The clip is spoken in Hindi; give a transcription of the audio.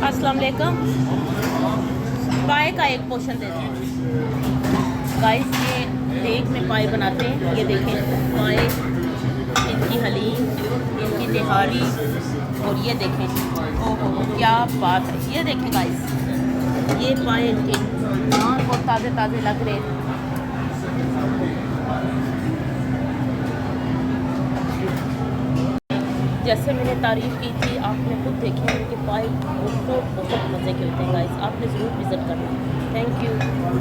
अस्सलाम वालेकुम। पाए का एक पोर्शन दे दें गाइस। ये देख में पाए बनाते हैं। ये देखें पाए, इनकी हलीम, इनकी तिहारी, और ये देखें, ओहो क्या बात है। ये देखें गाइस, ये पाए इनके नान बहुत ताज़े ताज़े लग रहे हैं। जैसे मैंने तारीफ़ की थी, आपने खुद देखे उनके पाए बहुत बहुत मज़े के होते हैं गाइस। आपने ज़रूर विज़िट करना। Thank you.